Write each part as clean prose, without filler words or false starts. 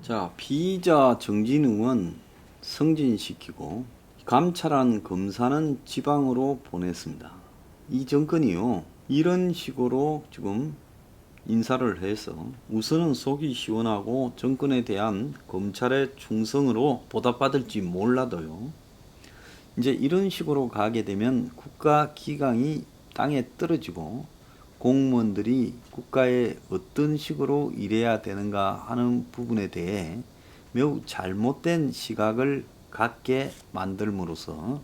자, 피의자 정진웅은 승진시키고 감찰한 검사는 지방으로 보냈습니다. 이 정권이요, 이런 식으로 지금 인사를 해서 우선은 속이 시원하고 정권에 대한 검찰의 충성으로 보답받을지 몰라도요, 이제 이런 식으로 가게 되면 국가 기강이 땅에 떨어지고 공무원들이 국가에 어떤 식으로 일해야 되는가 하는 부분에 대해 매우 잘못된 시각을 갖게 만들므로써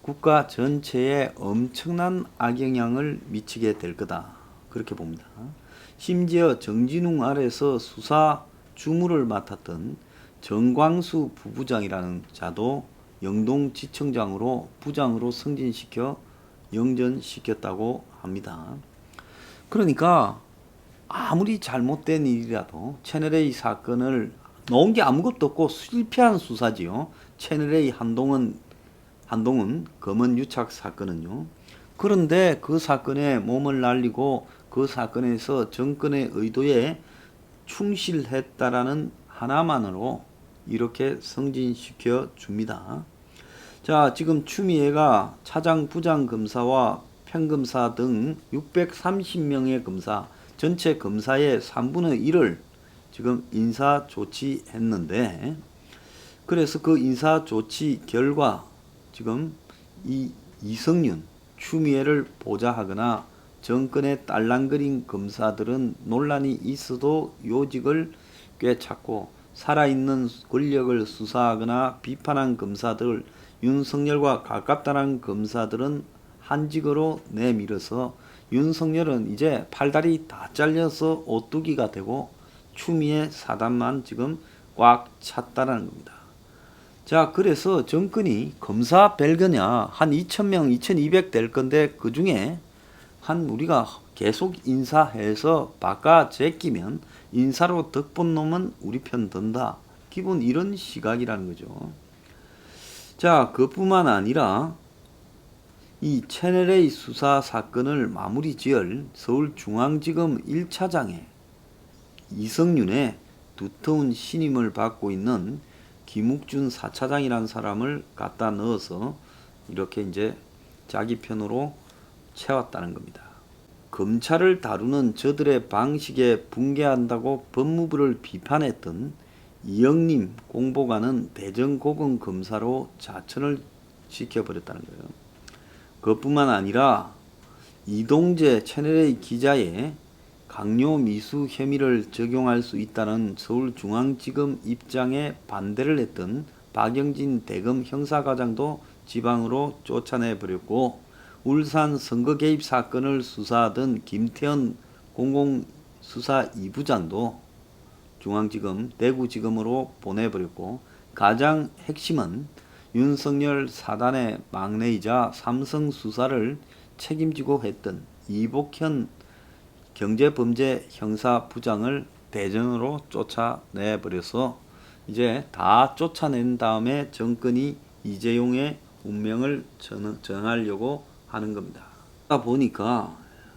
국가 전체에 엄청난 악영향을 미치게 될 거다, 그렇게 봅니다. 심지어 정진웅 아래서 수사 주무를 맡았던 정광수 부부장이라는 자도 영동지청장으로 부장으로 승진시켜 영전시켰다고 합니다. 그러니까 아무리 잘못된 일이라도 채널A 사건을 넣은 게 아무것도 없고 실패한 수사지요. 채널A 한동훈 검은 유착 사건은요. 그런데 그 사건에 몸을 날리고 그 사건에서 정권의 의도에 충실했다라는 하나만으로 이렇게 승진시켜 줍니다. 자, 지금 추미애가 차장 부장 검사와 평검사 등 630명의 검사, 전체 검사의 3분의 1을 지금 인사 조치했는데, 그래서 그 인사 조치 결과 지금 이 이성윤, 추미애를 보좌하거나 정권에 딸랑거린 검사들은 논란이 있어도 요직을 꿰찼고, 살아있는 권력을 수사하거나 비판한 검사들, 윤석열과 가깝다는 검사들은 한직으로 내밀어서 윤석열은 이제 팔다리 다 잘려서 오뚜기가 되고 추미애 사단만 지금 꽉 찼다는 겁니다. 자, 그래서 정권이 검사 별거냐, 한 2,000명, 2,200 될 건데 그 중에 한 우리가 계속 인사해서 바꿔 제끼면 인사로 덕본 놈은 우리 편 든다. 기본 이런 시각이라는 거죠. 자, 그뿐만 아니라 이 채널A 수사 사건을 마무리 지을 서울중앙지검 1차장에 이성윤의 두터운 신임을 받고 있는 김욱준 4차장이라는 사람을 갖다 넣어서 이렇게 이제 자기 편으로 채웠다는 겁니다. 검찰을 다루는 저들의 방식에 분개한다고 법무부를 비판했던 이영림 공보관은 대전고검검사로 자천을 시켜버렸다는 거예요. 그것뿐만 아니라 이동재 채널A 기자의 강요 미수 혐의를 적용할 수 있다는 서울중앙지검 입장에 반대를 했던 박영진 대검 형사과장도 지방으로 쫓아내버렸고, 울산 선거 개입 사건을 수사하던 김태현 공공수사 2부장도 중앙지검 대구지검으로 보내버렸고, 가장 핵심은 윤석열 사단의 막내이자 삼성 수사를 책임지고 했던 이복현 경제범죄 형사부장을 대전으로 쫓아내버려서 이제 다 쫓아낸 다음에 정권이 이재용의 운명을 정하려고 하는 겁니다. 그러다 보니까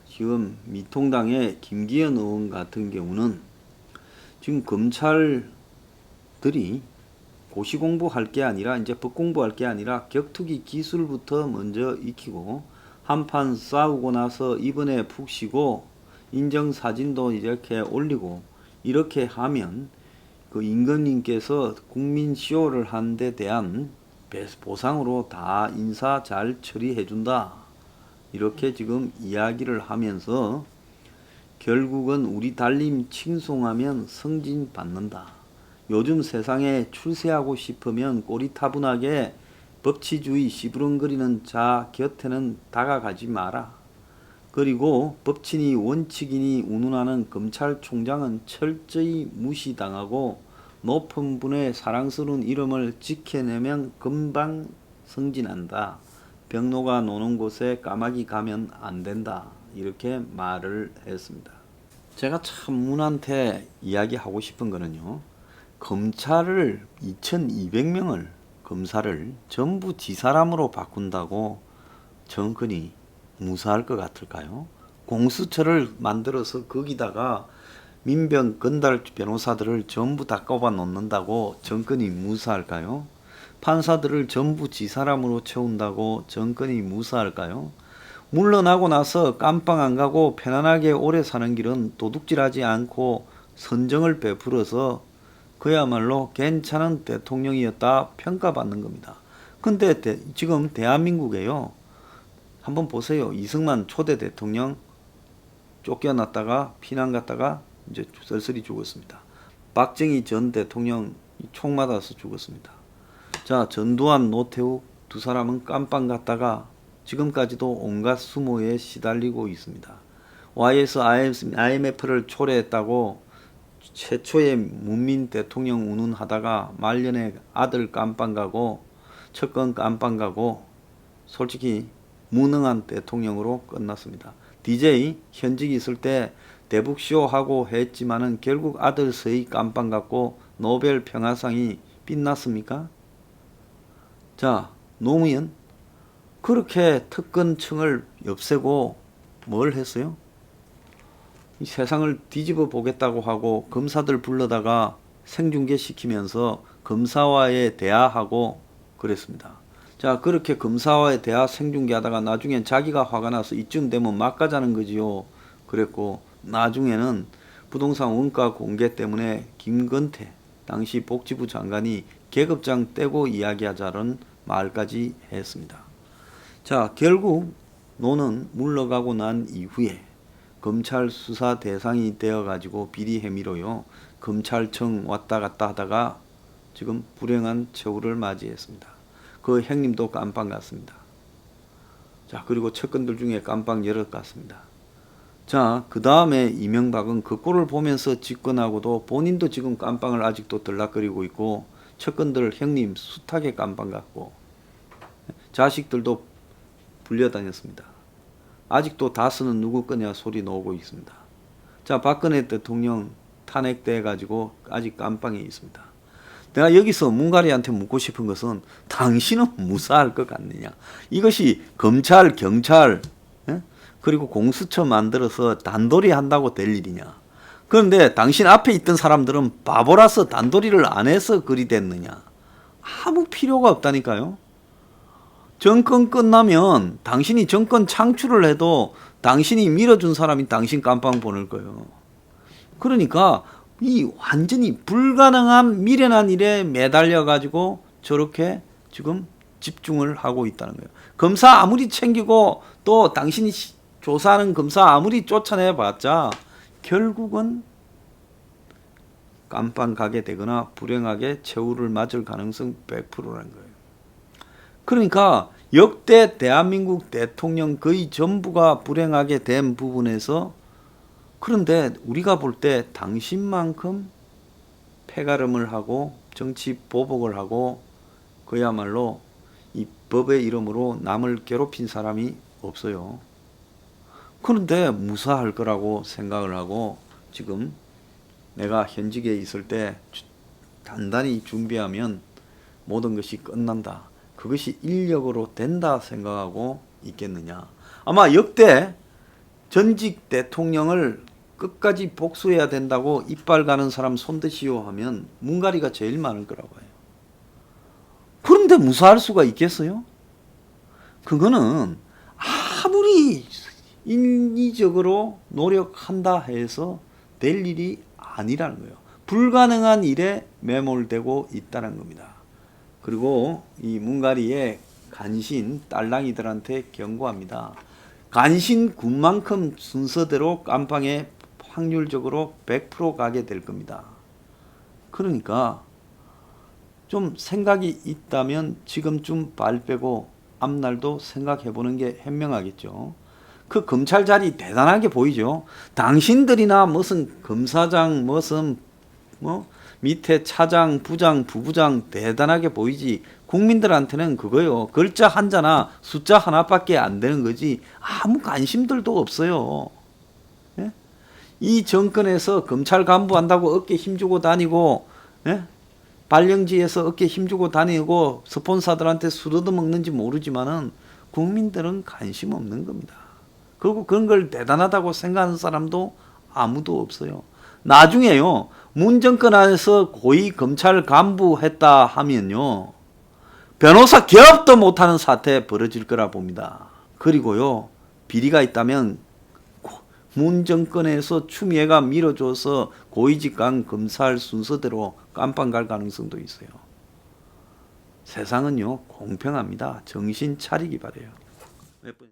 지금 미통당의 김기현 의원 같은 경우는 지금 검찰들이 고시 공부할 게 아니라 이제 법 공부할 게 아니라 격투기 기술부터 먼저 익히고 한판 싸우고 나서 이번에 푹 쉬고 인정사진도 이렇게 올리고 이렇게 하면 그 임금님께서 국민시효를 한 데 대한 보상으로 다 인사 잘 처리해준다, 이렇게 지금 이야기를 하면서 결국은 우리 달님 칭송하면 승진 받는다. 요즘 세상에 출세하고 싶으면 꼬리타분하게 법치주의 시부렁거리는 자 곁에는 다가가지 마라. 그리고 법치니 원칙이니 운운하는 검찰총장은 철저히 무시당하고 높은 분의 사랑스러운 이름을 지켜내면 금방 승진한다. 병로가 노는 곳에 까마귀 가면 안 된다. 이렇게 말을 했습니다. 제가 참 문한테 이야기하고 싶은 거는요, 검찰을 2,200명을 검사를 전부 지사람으로 바꾼다고 정권이 무사할 것 같을까요? 공수처를 만들어서 거기다가 민병 건달 변호사들을 전부 다 꼽아 놓는다고 정권이 무사할까요? 판사들을 전부 지사람으로 채운다고 정권이 무사할까요? 물러나고 나서 깜빵 안 가고 편안하게 오래 사는 길은 도둑질하지 않고 선정을 베풀어서 그야말로 괜찮은 대통령이었다 평가받는 겁니다. 근데 지금 대한민국에요. 한번 보세요. 이승만 초대 대통령 쫓겨났다가 피난 갔다가 이제 쓸쓸히 죽었습니다. 박정희 전 대통령 총 맞아서 죽었습니다. 자, 전두환, 노태우 두 사람은 깜빵 갔다가 지금까지도 온갖 수모에 시달리고 있습니다. YS IMF를 초래했다고 최초의 문민 대통령 운운하다가 말년에 아들 깜빵 가고 첫건 깜빵 가고 솔직히 무능한 대통령으로 끝났습니다. DJ 현직 있을 때 대북쇼 하고 했지만은 결국 아들 서희 깜빵 갔고 노벨 평화상이 빛났습니까? 자, 노무현 그렇게 특권층을 없애고 뭘 했어요? 이 세상을 뒤집어 보겠다고 하고 검사들 불러다가 생중계 시키면서 검사와의 대화하고 그랬습니다. 자, 그렇게 검사와의 대화 생중계하다가 나중엔 자기가 화가 나서 이쯤 되면 막 가자는 거지요. 그랬고 나중에는 부동산 원가 공개 때문에 김건태 당시 복지부 장관이 계급장 떼고 이야기하자는 말까지 했습니다. 자, 결국 노는 물러가고 난 이후에 검찰 수사 대상이 되어가지고 비리 혐의로요. 검찰청 왔다 갔다 하다가 지금 불행한 최후를 맞이했습니다. 그 형님도 깜빵 갔습니다. 자, 그리고 측근들 중에 깜빵 여럿 갔습니다. 자, 그 다음에 이명박은 그 꼴을 보면서 집권하고도 본인도 지금 깜빵을 아직도 들락거리고 있고 측근들 형님 숱하게 깜빵 갔고 자식들도 불려다녔습니다. 아직도 다스는 누구 거냐 소리 나오고 있습니다. 자, 박근혜 대통령 탄핵돼 가지고 아직 깜빵에 있습니다. 내가 여기서 문가리한테 묻고 싶은 것은 당신은 무사할 것 같느냐? 이것이 검찰, 경찰, 그리고 공수처 만들어서 단도리 한다고 될 일이냐? 그런데 당신 앞에 있던 사람들은 바보라서 단도리를 안 해서 그리 됐느냐? 아무 필요가 없다니까요. 정권 끝나면 당신이 정권 창출을 해도 당신이 밀어준 사람이 당신 깜빵 보낼 거예요. 그러니까 이 완전히 불가능한 미련한 일에 매달려 가지고 저렇게 지금 집중을 하고 있다는 거예요. 검사 아무리 챙기고 또 당신이 조사하는 검사 아무리 쫓아내 봤자 결국은 깜빵 가게 되거나 불행하게 최후를 맞을 가능성 100%라는 거예요. 그러니까 역대 대한민국 대통령 거의 전부가 불행하게 된 부분에서 그런데 우리가 볼 때 당신만큼 패가름을 하고 정치 보복을 하고 그야말로 이 법의 이름으로 남을 괴롭힌 사람이 없어요. 그런데 무사할 거라고 생각을 하고 지금 내가 현직에 있을 때 단단히 준비하면 모든 것이 끝난다. 그것이 인력으로 된다 생각하고 있겠느냐. 아마 역대 전직 대통령을 끝까지 복수해야 된다고 이빨 가는 사람 손드시오 하면 문가리가 제일 많을 거라고 해요. 그런데 무사할 수가 있겠어요? 그거는 아무리 인위적으로 노력한다 해서 될 일이 아니라는 거예요. 불가능한 일에 매몰되고 있다는 겁니다. 그리고 이 문가리의 간신 딸랑이들한테 경고합니다. 간신 군만큼 순서대로 깜빵에 확률적으로 100% 가게 될 겁니다. 그러니까 좀 생각이 있다면 지금쯤 발 빼고 앞날도 생각해보는 게 현명하겠죠. 그 검찰 자리 대단하게 보이죠. 당신들이나 무슨 검사장 무슨 밑에 차장, 부장, 부부장 대단하게 보이지 국민들한테는 그거요. 글자 한자나 숫자 하나밖에 안 되는 거지 아무 관심들도 없어요. 예? 이 정권에서 검찰 간부 한다고 어깨 힘주고 다니고 예? 발령지에서 어깨 힘주고 다니고 스폰서들한테 술 얻어먹는지 모르지만은 국민들은 관심 없는 겁니다. 그리고 그런 걸 대단하다고 생각하는 사람도 아무도 없어요. 나중에요. 문 정권 안에서 고위 검찰 간부 했다 하면요. 변호사 개업도 못하는 사태 벌어질 거라 봅니다. 그리고요. 비리가 있다면 문 정권에서 추미애가 밀어줘서 고위직간 검찰 순서대로 깜빵 갈 가능성도 있어요. 세상은요. 공평합니다. 정신 차리기 바래요. 몇 분?